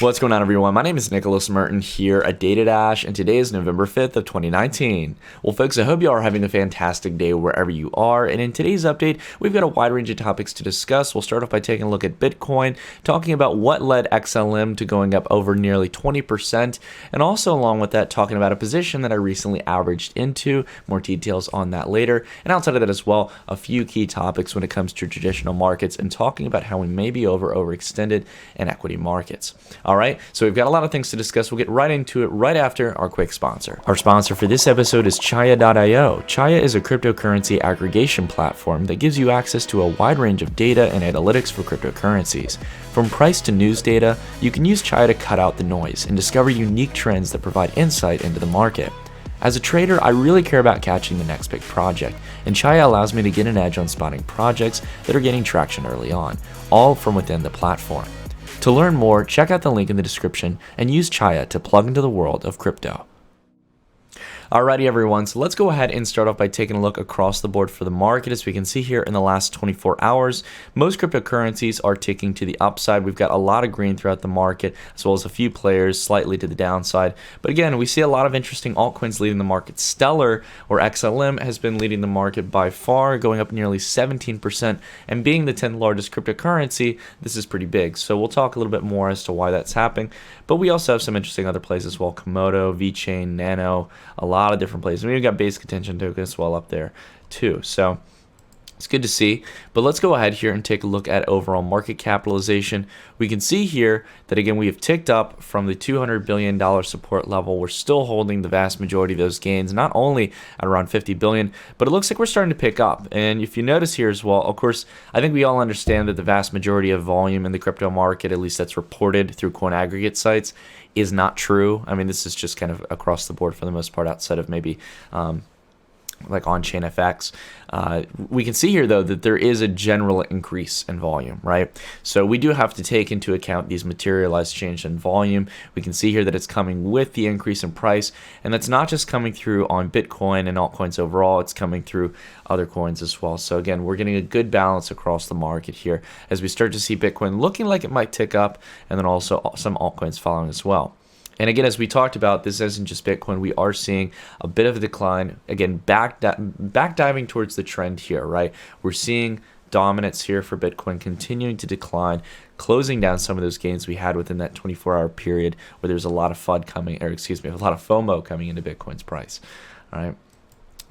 What's going on, everyone? My name is Nicholas Merton here at Data and today is November 5th of 2019. Well, folks, I hope you are having a fantastic day wherever you are, and in today's update, we've got a wide range of topics to discuss. We'll start off by taking a look at Bitcoin, talking about what led XLM to going up over nearly 20%, and also along with that, talking about a position that I recently averaged into. More details on that later, and outside of that as well, a few key topics when it comes to traditional markets and talking about how we may be overextended in equity markets. All right, so we've got a lot of things to discuss. We'll get right into it right after our quick sponsor. Our sponsor for this episode is Chaya.io. Chaya is a cryptocurrency aggregation platform that gives you access to a wide range of data and analytics for cryptocurrencies. From price to news data, you can use Chaya to cut out the noise and discover unique trends that provide insight into the market. As a trader, I really care about catching the next big project, and Chaya allows me to get an edge on spotting projects that are getting traction early on, all from within the platform. To learn more, check out the link in the description and use Chaya to plug into the world of crypto. Alrighty, everyone, so let's go ahead and start off by taking a look across the board for the market. As we can see here in the last 24 hours, most cryptocurrencies are ticking to the upside. We've got a lot of green throughout the market, as well as a few players slightly to the downside. But again, we see a lot of interesting altcoins leading the market. Stellar, or XLM, has been leading the market by far, going up nearly 17%, and being the 10th largest cryptocurrency, this is pretty big. So we'll talk a little bit more as to why that's happening. But we also have some interesting other plays as well. Komodo, VeChain, NANO, a lot of different places. We've got basic attention token as well up there too. So it's good to see. But let's go ahead here and take a look at overall market capitalization. We can see here that again we have ticked up from the $200 billion support level. We're still holding the vast majority of those gains, not only at around 50 billion, but it looks like we're starting to pick up. And if you notice here as well, of course, I think we all understand that the vast majority of volume in the crypto market, at least that's reported through coin aggregate sites, is not true. I mean, this is just kind of across the board for the most part, outside of maybe like on-chain FX. We can see here, though, that there is a general increase in volume, right? So we do have to take into account these materialized change in volume. We can see here that it's coming with the increase in price, and that's not just coming through on Bitcoin and altcoins overall, it's coming through other coins as well. So again, we're getting a good balance across the market here as we start to see Bitcoin looking like it might tick up, and then also some altcoins following as well. And again, as we talked about, this isn't just Bitcoin. We are seeing a bit of a decline. Again, back diving towards the trend here, right? We're seeing dominance here for Bitcoin continuing to decline, closing down some of those gains we had within that 24-hour period where there's a lot of FUD coming, or excuse me, a lot of FOMO coming into Bitcoin's price. All right.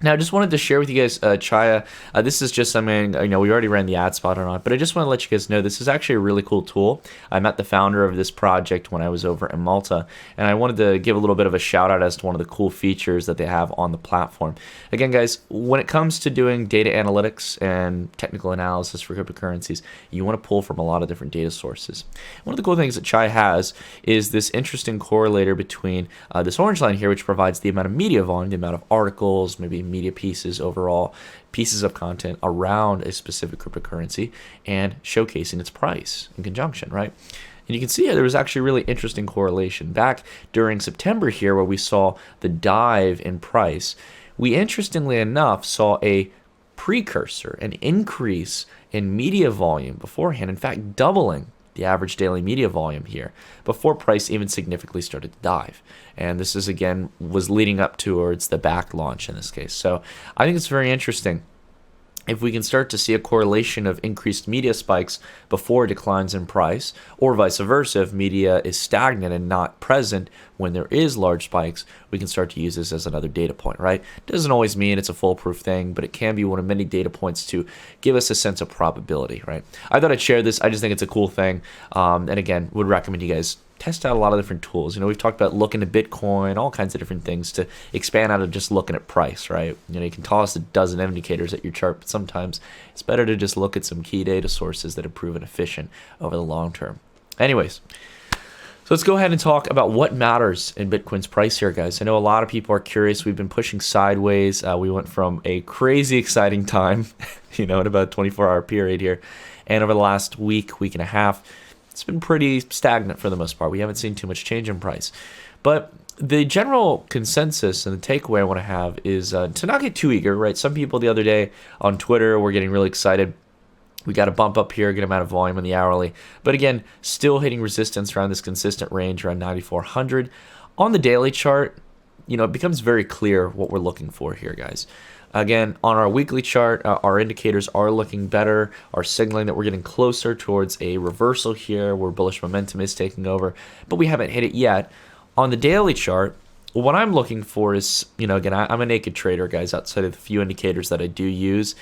Now, I just wanted to share with you guys Chaya. This is just something, we already ran the ad spot on it, but I just want to let you guys know this is actually a really cool tool. I met the founder of this project when I was over in Malta, and I wanted to give a little bit of a shout out as to one of the cool features that they have on the platform. Again, guys, when it comes to doing data analytics and technical analysis for cryptocurrencies, you want to pull from a lot of different data sources. One of the cool things that Chaya has is this interesting correlator between this orange line here, which provides the amount of media volume, the amount of articles, maybe media pieces overall, pieces of content around a specific cryptocurrency, and showcasing its price in conjunction, right? And you can see here there was actually really interesting correlation. Back during September here, where we saw the dive in price, we interestingly enough saw a precursor, an increase in media volume beforehand, in fact doubling the average daily media volume here before price even significantly started to dive. And this is, again, was leading up towards the back launch in this case. So I think it's very interesting if we can start to see a correlation of increased media spikes before declines in price, or vice versa, if media is stagnant and not present when there is large spikes, we can start to use this as another data point, right? Doesn't always mean it's a foolproof thing, but it can be one of many data points to give us a sense of probability, right? I thought I'd share this. I just think it's a cool thing. And again, would recommend you guys test out a lot of different tools. We've talked about looking at Bitcoin, all kinds of different things to expand out of just looking at price, right? You can toss a dozen indicators at your chart, but sometimes it's better to just look at some key data sources that have proven efficient over the long term. Anyways, so let's go ahead and talk about what matters in Bitcoin's price here, guys. I know a lot of people are curious. We've been pushing sideways. We went from a crazy exciting time, in about a 24-hour period here, and over the last week and a half, it's been pretty stagnant for the most part. We haven't seen too much change in price. But the general consensus and the takeaway I want to have is to not get too eager, right? Some people the other day on Twitter were getting really excited We got a bump up here, good amount of volume in the hourly. But again, still hitting resistance around this consistent range around 9,400. On the daily chart, it becomes very clear what we're looking for here, guys. Again, on our weekly chart, our indicators are looking better, are signaling that we're getting closer towards a reversal here where bullish momentum is taking over, but we haven't hit it yet. On the daily chart, what I'm looking for is, again, I'm a naked trader, guys, outside of the few indicators that I do use.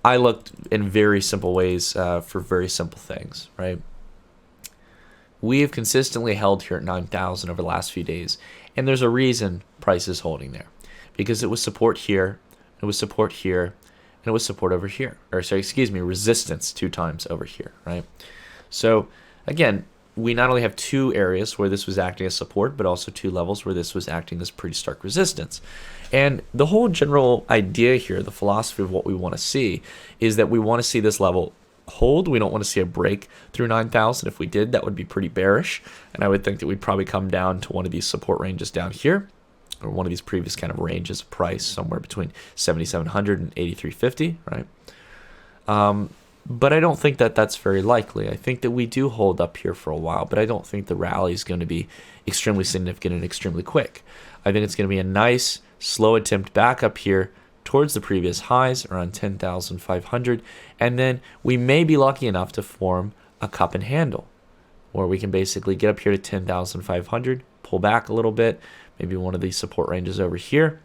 I looked in very simple ways for very simple things, right? We have consistently held here at 9,000 over the last few days, and there's a reason price is holding there, because it was support here, it was support here, and it was support over here, or sorry, excuse me, resistance 2 times over here, right? So again, we not only have 2 areas where this was acting as support, but also 2 levels where this was acting as pretty stark resistance. And the whole general idea here, the philosophy of what we want to see, is that we want to see this level hold. We don't want to see a break through 9,000. If we did, that would be pretty bearish. And I would think that we'd probably come down to one of these support ranges down here, or one of these previous kind of ranges of price, somewhere between 7,700 and 8,350, right? But I don't think that that's very likely. I think that we do hold up here for a while, but I don't think the rally is going to be extremely significant and extremely quick. I think it's going to be a nice, slow attempt back up here towards the previous highs, around 10,500, and then we may be lucky enough to form a cup and handle, where we can basically get up here to 10,500, pull back a little bit, maybe one of these support ranges over here,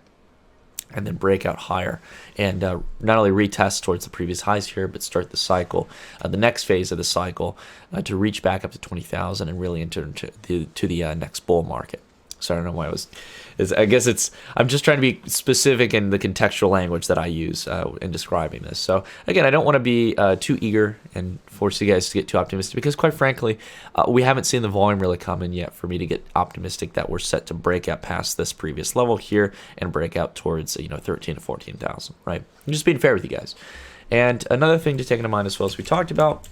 and then break out higher and not only retest towards the previous highs here, but start the cycle, the next phase of the cycle, to reach back up to 20,000 and really enter into the next bull market. So I don't know why I guess I'm just trying to be specific in the contextual language that I use in describing this. So again, I don't want to be too eager and force you guys to get too optimistic, because quite frankly, we haven't seen the volume really come in yet for me to get optimistic that we're set to break out past this previous level here and break out towards 13 to 14,000, right? I'm just being fair with you guys. And another thing to take into mind as well as we talked about,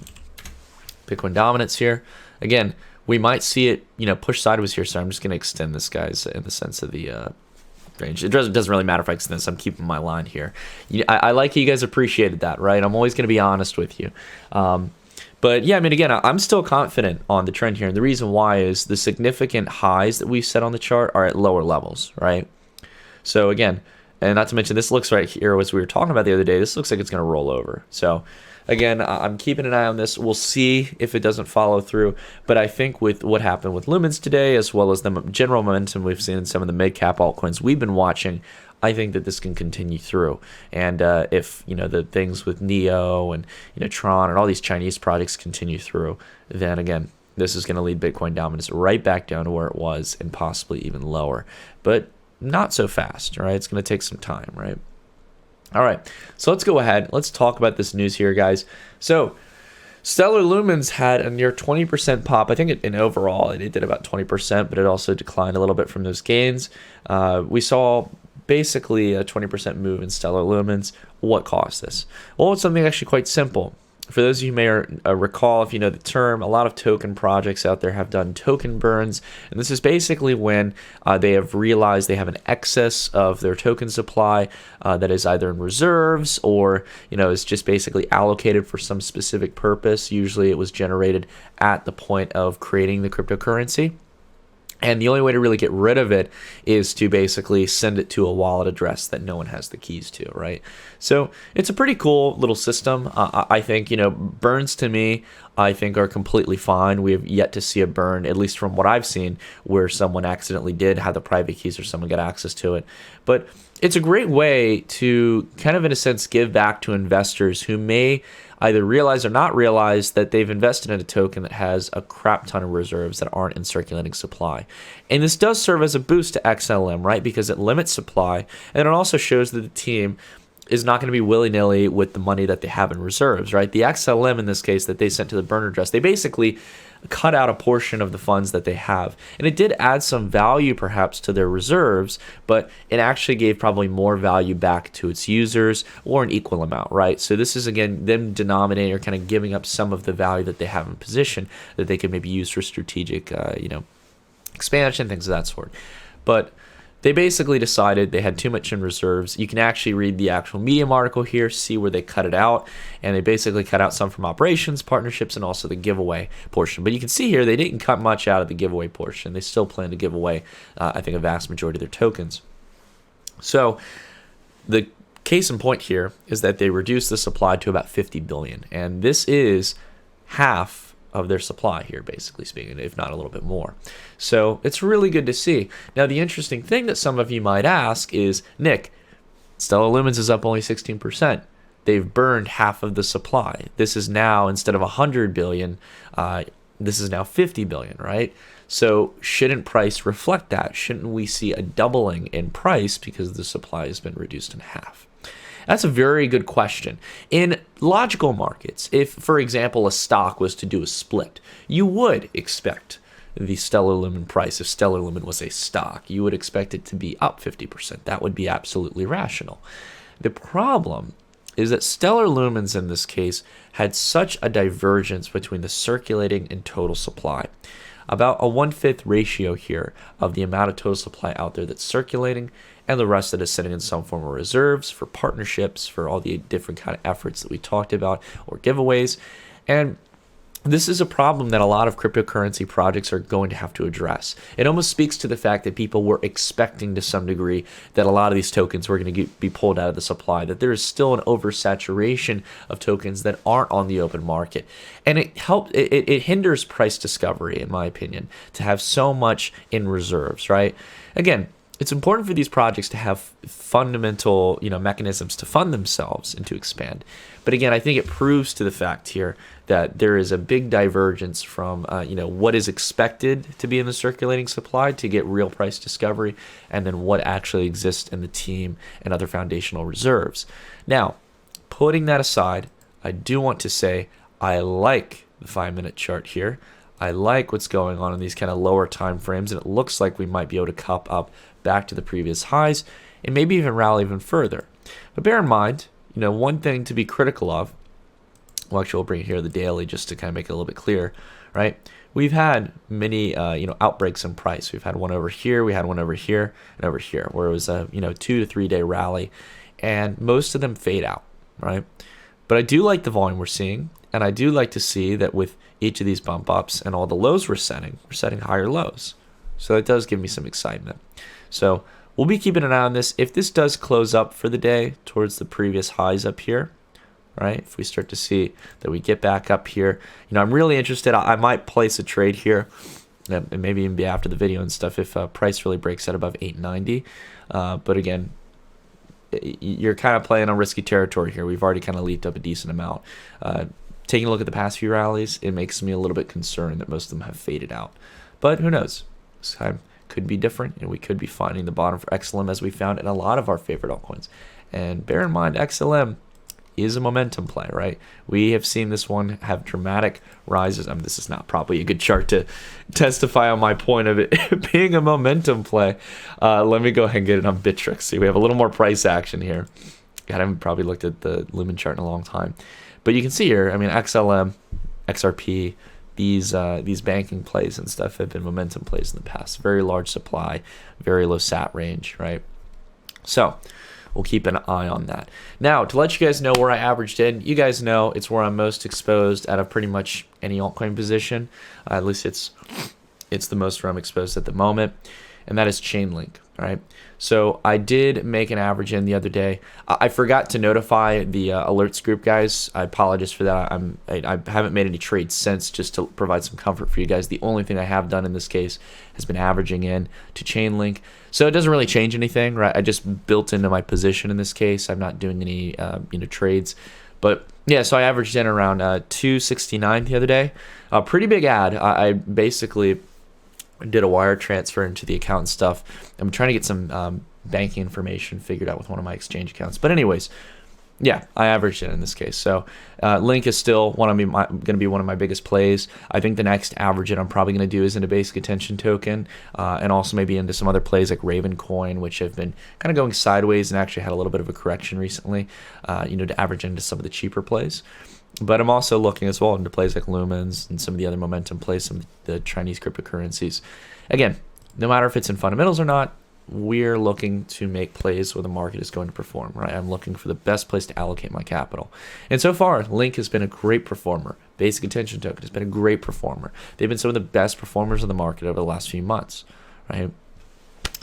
Bitcoin dominance here. Again, we might see it, push sideways here. So I'm just going to extend this, guys, in the sense of the range. It doesn't really matter if I extend this. I'm keeping my line here. I like how you guys appreciated that, right? I'm always going to be honest with you. But yeah, I mean, again, I'm still confident on the trend here. And the reason why is the significant highs that we've set on the chart are at lower levels, right? So again, and not to mention, this looks right here, as we were talking about the other day, this looks like it's going to roll over. So again, I'm keeping an eye on this. We'll see if it doesn't follow through. But I think with what happened with Lumens today, as well as the general momentum we've seen in some of the mid-cap altcoins we've been watching, I think that this can continue through. And if the things with NEO and Tron and all these Chinese projects continue through, then again, this is going to lead Bitcoin dominance right back down to where it was and possibly even lower. But not so fast, right? It's going to take some time, right? All right, so let's go ahead. Let's talk about this news here, guys. So Stellar Lumens had a near 20% pop. I think in overall it did about 20%, but it also declined a little bit from those gains. We saw basically a 20% move in Stellar Lumens. What caused this? Well, it's something actually quite simple. For those of you who may recall, if you know the term, a lot of token projects out there have done token burns. And this is basically when they have realized they have an excess of their token supply that is either in reserves or, is just basically allocated for some specific purpose. Usually it was generated at the point of creating the cryptocurrency. And the only way to really get rid of it is to basically send it to a wallet address that no one has the keys to, right? So it's a pretty cool little system. I think, burns to me, I think are completely fine. We have yet to see a burn, at least from what I've seen, where someone accidentally did have the private keys or someone got access to it. But it's a great way to kind of, in a sense, give back to investors who may either realize or not realize that they've invested in a token that has a crap ton of reserves that aren't in circulating supply. And this does serve as a boost to XLM, right? Because it limits supply, and it also shows that the team is not going to be willy-nilly with the money that they have in reserves, right? The XLM in this case that they sent to the burner address, they basically cut out a portion of the funds that they have. And it did add some value perhaps to their reserves, but it actually gave probably more value back to its users, or an equal amount, right? So this is, again, them denominating or kind of giving up some of the value that they have in position that they could maybe use for strategic, expansion, things of that sort. But they basically decided they had too much in reserves. You can actually read the actual Medium article here, see where they cut it out, and they basically cut out some from operations, partnerships, and also the giveaway portion. But you can see here they didn't cut much out of the giveaway portion. They still plan to give away, I think, a vast majority of their tokens. So the case in point here is that they reduced the supply to about 50 billion, and this is half of their supply here, basically speaking, if not a little bit more. So it's really good to see. Now, the interesting thing that some of you might ask is, Nick, Stellar Lumens is up only 16%. They've burned half of the supply. This is now, instead of 100 billion, this is now 50 billion, right? So shouldn't price reflect that? Shouldn't we see a doubling in price because the supply has been reduced in half? That's a very good question. In logical markets, if, for example, a stock was to do a split, you would expect the Stellar Lumen price, if Stellar Lumen was a stock, you would expect it to be up 50%. That would be absolutely rational. The problem is that Stellar Lumens in this case had such a divergence between the circulating and total supply. About a 1/5 ratio here of the amount of total supply out there that's circulating, and the rest that is sitting in some form of reserves for partnerships, for all the different kind of efforts that we talked about, or giveaways. And this is a problem that a lot of cryptocurrency projects are going to have to address. It almost speaks to the fact that people were expecting to some degree that a lot of these tokens were going to be pulled out of the supply, that there is still an oversaturation of tokens that aren't on the open market. And it hinders price discovery, in my opinion, to have so much in reserves, right? Again, it's important for these projects to have fundamental, mechanisms to fund themselves and to expand. But again, I think it proves to the fact here that there is a big divergence from, what is expected to be in the circulating supply to get real price discovery, and then what actually exists in the team and other foundational reserves. Now, putting that aside, I do want to say I like the 5-minute chart here. I like what's going on in these kind of lower time frames, and it looks like we might be able to cup up back to the previous highs and maybe even rally even further. But bear in mind, one thing to be critical of, well, actually we'll bring it here, the daily, just to kind of make it a little bit clear, right? We've had many, outbreaks in price. We've had one over here, we had one over here, and over here, where it was a, 2 to 3 day rally, and most of them fade out, right? But I do like the volume we're seeing, and I do like to see that with each of these bump ups and all the lows we're setting higher lows. So that does give me some excitement. So we'll be keeping an eye on this. If this does close up for the day towards the previous highs up here, right? If we start to see that we get back up here, I'm really interested. I might place a trade here, and maybe even be after the video and stuff if price really breaks out above 890. But again, you're kind of playing on risky territory here. We've already kind of leaped up a decent amount. Taking a look at the past few rallies, it makes me a little bit concerned that most of them have faded out. But who knows? This time could be different, and we could be finding the bottom for XLM as we found in a lot of our favorite altcoins. And bear in mind, XLM is a momentum play, right? We have seen this one have dramatic rises. This is not probably a good chart to testify on my point of it being a momentum play. Let me go ahead and get it on Bittrex. See, we have a little more price action here. God, I haven't probably looked at the Lumen chart in a long time. But you can see here, XLM, XRP, these banking plays and stuff have been momentum plays in the past. Very large supply, very low sat range, right? So we'll keep an eye on that. Now, to let you guys know where I averaged in, you guys know it's where I'm most exposed out of pretty much any altcoin position. At least it's the most where I'm exposed at the moment, and that is Chainlink, right? So I did make an average in the other day. I forgot to notify the alerts group, guys. I apologize for that. I haven't made any trades since, just to provide some comfort for you guys. The only thing I have done in this case has been averaging in to Chainlink. So it doesn't really change anything, right? I just built into my position in this case. I'm not doing any trades. But yeah, so I averaged in around 269 the other day. A pretty big ad. I basically did a wire transfer into the account and stuff. I'm trying to get some banking information figured out with one of my exchange accounts. But anyways, yeah, I averaged it in this case. So Link is still going to be one of my biggest plays. I think the next average that I'm probably going to do is into basic attention token, and also maybe into some other plays like Raven Coin, which have been kind of going sideways and actually had a little bit of a correction recently, to average into some of the cheaper plays. But I'm also looking as well into plays like Lumens and some of the other momentum plays, some of the Chinese cryptocurrencies. Again, no matter if it's in fundamentals or not, we're looking to make plays where the market is going to perform, right? I'm looking for the best place to allocate my capital. And so far, Link has been a great performer. Basic attention token has been a great performer. They've been some of the best performers in the market over the last few months, right?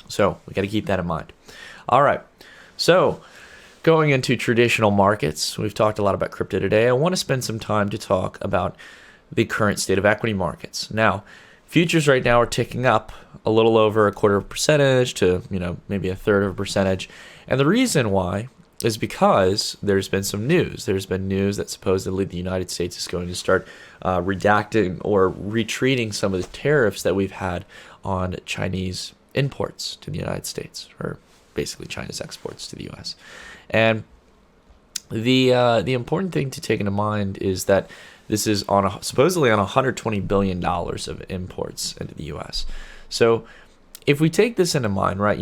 So we got to keep that in mind. All right. So going into traditional markets, we've talked a lot about crypto today. I want to spend some time to talk about the current state of equity markets. Now, futures right now are ticking up a little over 1/4% to, maybe 1/3 of a percentage. And the reason why is because there's been some news. There's been news that supposedly the United States is going to start redacting or retreating some of the tariffs that we've had on Chinese imports to the United States, or basically China's exports to the U.S. And the important thing to take into mind is that this is supposedly on $120 billion of imports into the U.S. So if we take this into mind, right,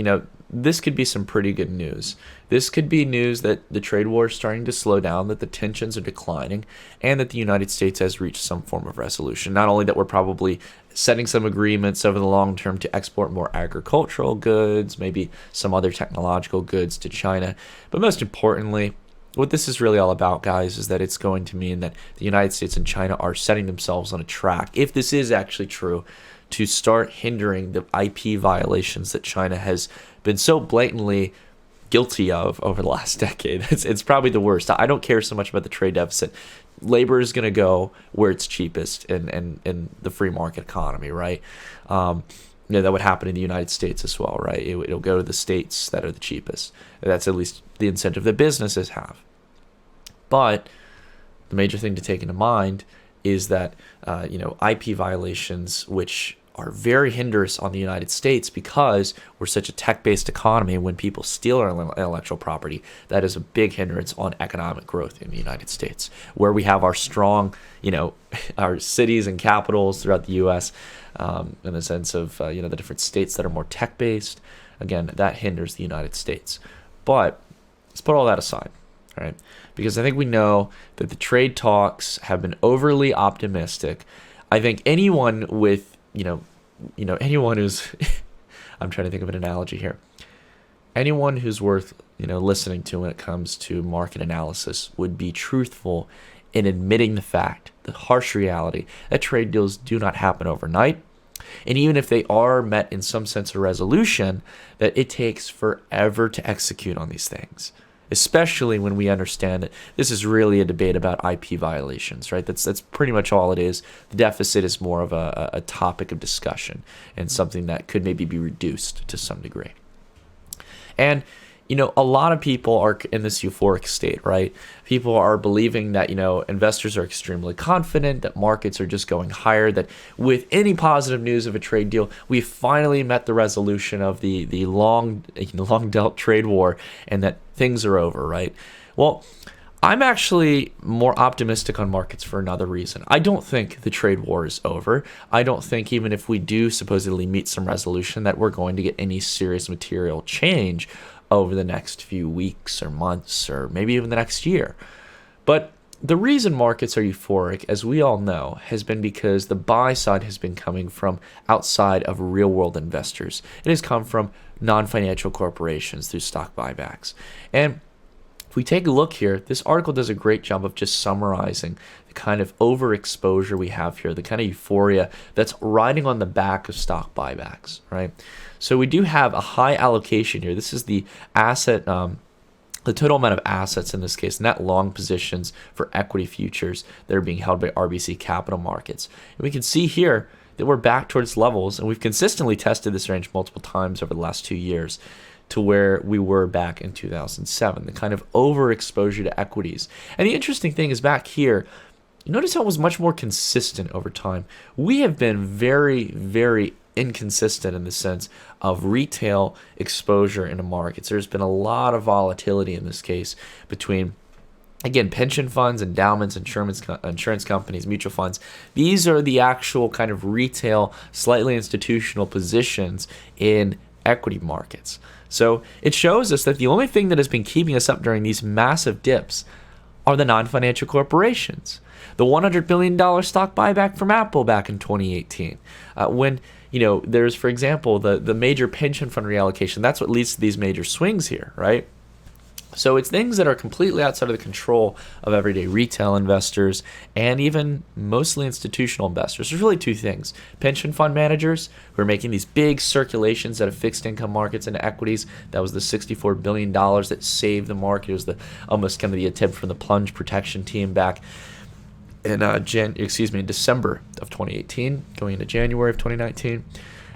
this could be some pretty good news. This could be news that the trade war is starting to slow down, that the tensions are declining, and that the United States has reached some form of resolution. Not only that we're probably setting some agreements over the long term to export more agricultural goods, maybe some other technological goods to China, but most importantly, what this is really all about, guys, is that it's going to mean that the United States and China are setting themselves on a track, if this is actually true, to start hindering the IP violations that China has been so blatantly guilty of over the last decade. It's probably the worst. I don't care so much about the trade deficit. Labor is going to go where it's cheapest in the free market economy, right? That would happen in the United States as well, right? It'll go to the states that are the cheapest. That's at least the incentive that businesses have. But the major thing to take into mind is that, IP violations, which are very hindrance on the United States because we're such a tech-based economy. When people steal our intellectual property, that is a big hindrance on economic growth in the United States, where we have our strong, our cities and capitals throughout the U.S. In the sense of, the different states that are more tech-based. Again, that hinders the United States. But let's put all that aside, right? Because I think we know that the trade talks have been overly optimistic. I think anyone with anyone who's, I'm trying to think of an analogy here. Anyone who's worth, listening to when it comes to market analysis would be truthful in admitting the fact, the harsh reality, that trade deals do not happen overnight. And even if they are met in some sense of resolution, that it takes forever to execute on these things. Especially when we understand that this is really a debate about IP violations, right? That's pretty much all it is. The deficit is more of a topic of discussion and something that could maybe be reduced to some degree. And, a lot of people are in this euphoric state, right? People are believing that, investors are extremely confident, that markets are just going higher, that with any positive news of a trade deal, we finally met the resolution of the long dealt trade war, and that things are over, right? Well, I'm actually more optimistic on markets for another reason. I don't think the trade war is over. I don't think even if we do supposedly meet some resolution that we're going to get any serious material change over the next few weeks or months or maybe even the next year. But the reason markets are euphoric, as we all know, has been because the buy side has been coming from outside of real world investors. It has come from non-financial corporations through stock buybacks. And if we take a look here, this article does a great job of just summarizing the kind of overexposure we have here, the kind of euphoria that's riding on the back of stock buybacks, right? So we do have a high allocation here. This is the asset, the total amount of assets in this case, net long positions for equity futures that are being held by RBC Capital Markets. And we can see here that we're back towards levels, and we've consistently tested this range multiple times over the last 2 years, to where we were back in 2007, the kind of overexposure to equities. And the interesting thing is back here, you notice how it was much more consistent over time. We have been very, very inconsistent in the sense of retail exposure into markets. There's been a lot of volatility in this case between, again, pension funds, endowments, insurance companies, mutual funds. These are the actual kind of retail, slightly institutional positions in equity markets. So it shows us that the only thing that has been keeping us up during these massive dips are the non-financial corporations. The $100 billion stock buyback from Apple back in 2018, when there's, for example, the major pension fund reallocation. That's what leads to these major swings here, right? So it's things that are completely outside of the control of everyday retail investors and even mostly institutional investors. There's really two things. Pension fund managers who are making these big circulations out of fixed income markets into equities. That was the $64 billion that saved the market. It was almost kind of the attempt from the plunge protection team back in December of 2018, going into January of 2019.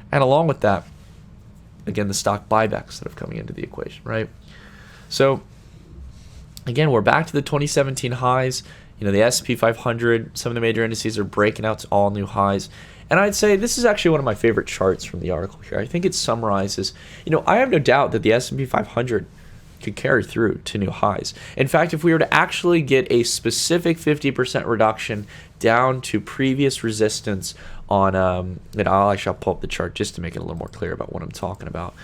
And along with that, again, the stock buybacks that are coming into the equation, right? So again, we're back to the 2017 highs. The S&P 500, some of the major indices are breaking out to all new highs. And I'd say this is actually one of my favorite charts from the article here. I think it summarizes, I have no doubt that the S&P 500 could carry through to new highs. In fact, if we were to actually get a specific 50% reduction down to previous resistance on, and I'll pull up the chart just to make it a little more clear about what I'm talking about.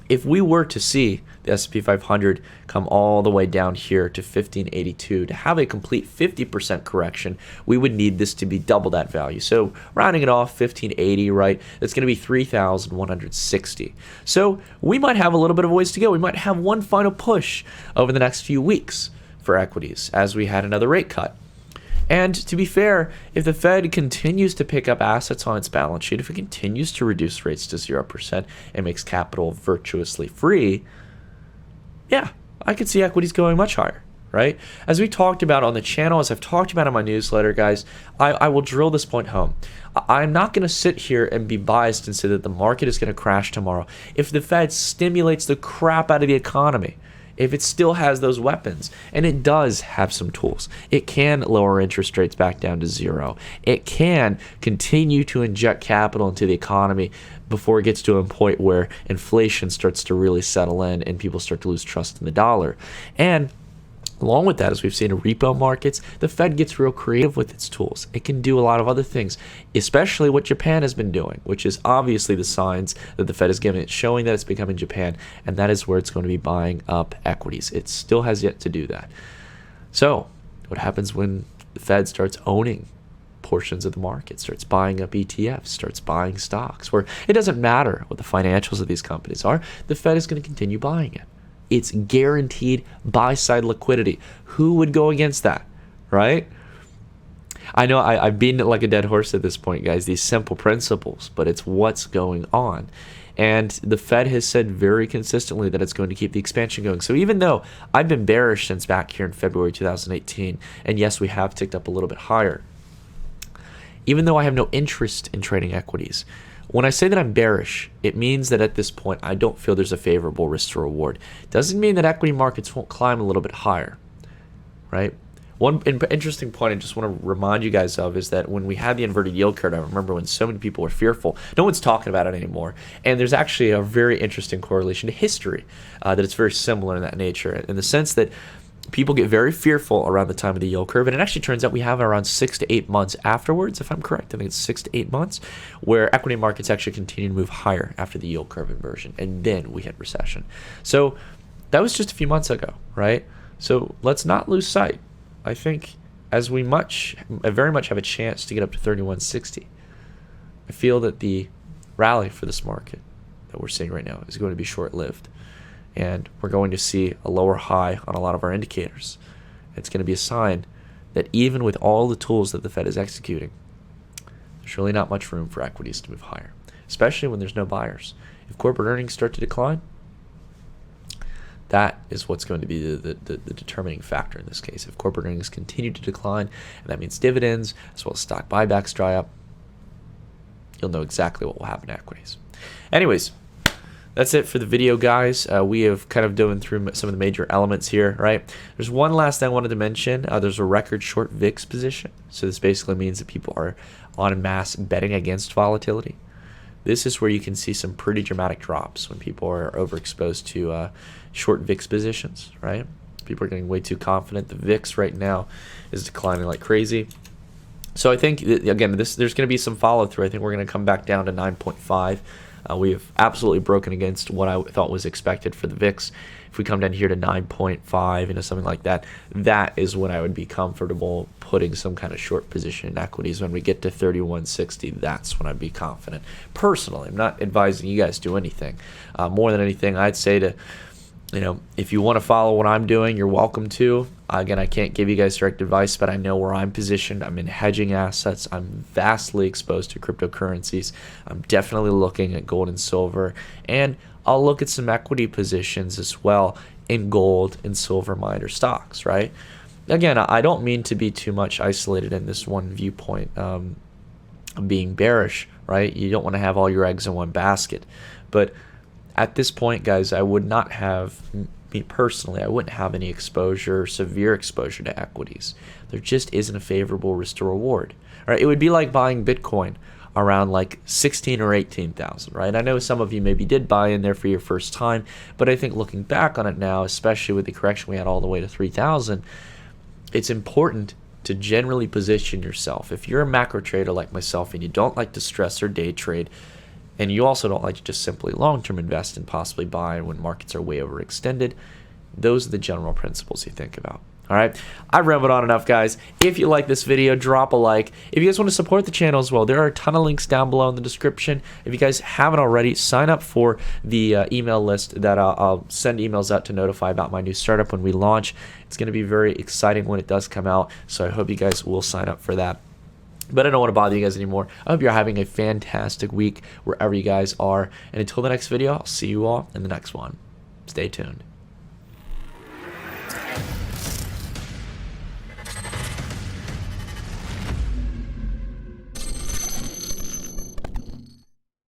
If we were to see the S&P 500 come all the way down here to 1582 to have a complete 50% correction, we would need this to be double that value. So rounding it off, 1580, right? That's going to be 3,160. So we might have a little bit of ways to go. We might have one final push over the next few weeks for equities as we had another rate cut. And to be fair, if the Fed continues to pick up assets on its balance sheet, if it continues to reduce rates to 0% and makes capital virtuously free, yeah, I could see equities going much higher, right? As we talked about on the channel, as I've talked about in my newsletter, guys, I will drill this point home. I'm not going to sit here and be biased and say that the market is going to crash tomorrow. If the Fed stimulates the crap out of the economy, if it still has those weapons, and it does have some tools, it can lower interest rates back down to 0. It can continue to inject capital into the economy before it gets to a point where inflation starts to really settle in and people start to lose trust in the dollar. And along with that, as we've seen in repo markets, the Fed gets real creative with its tools. It can do a lot of other things, especially what Japan has been doing, which is obviously the signs that the Fed is giving. It's showing that it's becoming Japan, and that is where it's going to be buying up equities. It still has yet to do that. So what happens when the Fed starts owning portions of the market, starts buying up ETFs, starts buying stocks, where it doesn't matter what the financials of these companies are, the Fed is going to continue buying it. It's guaranteed buy-side liquidity. Who would go against that, right? I know I've beaten it like a dead horse at this point, guys, these simple principles, but it's what's going on. And the Fed has said very consistently that it's going to keep the expansion going. So even though I've been bearish since back here in February 2018, and yes, we have ticked up a little bit higher, even though I have no interest in trading equities, when I say that I'm bearish, it means that at this point, I don't feel there's a favorable risk to reward. Doesn't mean that equity markets won't climb a little bit higher, right? One interesting point I just want to remind you guys of is that when we had the inverted yield curve, I remember when so many people were fearful, no one's talking about it anymore. And there's actually a very interesting correlation to history that it's very similar in that nature, in the sense that people get very fearful around the time of the yield curve, and it actually turns out we have around 6 to 8 months afterwards, if I'm correct. I think it's 6 to 8 months, where equity markets actually continue to move higher after the yield curve inversion, and then we hit recession. So that was just a few months ago, right? So let's not lose sight. I think as we very much have a chance to get up to 3160, I feel that the rally for this market that we're seeing right now is going to be short-lived. And we're going to see a lower high on a lot of our indicators. It's going to be a sign that even with all the tools that the Fed is executing, there's really not much room for equities to move higher, especially when there's no buyers. If corporate earnings start to decline, that is what's going to be the determining factor in this case. If corporate earnings continue to decline, and that means dividends as well as stock buybacks dry up, you'll know exactly what will happen to equities. Anyways, that's it for the video, guys. We have kind of dove through some of the major elements here, right? There's one last thing I wanted to mention. There's a record short VIX position. So this basically means that people are en masse betting against volatility. This is where you can see some pretty dramatic drops when people are overexposed to short VIX positions, right? People are getting way too confident. The VIX right now is declining like crazy. So I think, again, there's going to be some follow-through. I think we're going to come back down to 9.5. We have absolutely broken against what I thought was expected for the VIX. If if we come down here to 9.5, something like that, that is when I would be comfortable putting some kind of short position in equities. When we get to 31.60, that's when I'd be confident. Personally, I'm not advising you guys do anything. More than anything, I'd say to, if you want to follow what I'm doing, you're welcome to. Again, I can't give you guys direct advice, but I know where I'm positioned. I'm in hedging assets. I'm vastly exposed to cryptocurrencies. I'm definitely looking at gold and silver, and I'll look at some equity positions as well in gold and silver miner stocks, right? Again, I don't mean to be too much isolated in this one viewpoint, being bearish, right? You don't want to have all your eggs in one basket, but at this point, guys, I would not have, me personally, I wouldn't have any exposure, severe exposure to equities. There just isn't a favorable risk to reward. All right, it would be like buying Bitcoin around like 16 or 18,000, right? I know some of you maybe did buy in there for your first time, but I think looking back on it now, especially with the correction we had all the way to 3,000, it's important to generally position yourself. If you're a macro trader like myself and you don't like to stress or day trade, and you also don't like to just simply long-term invest and possibly buy when markets are way overextended, those are the general principles you think about. All right, I rambled on enough, guys. If you like this video, drop a like. If you guys want to support the channel as well, there are a ton of links down below in the description. If you guys haven't already, sign up for the email list that I'll send emails out to notify about my new startup when we launch. It's going to be very exciting when it does come out, so I hope you guys will sign up for that. But I don't want to bother you guys anymore. I hope you're having a fantastic week wherever you guys are. And until the next video, I'll see you all in the next one. Stay tuned.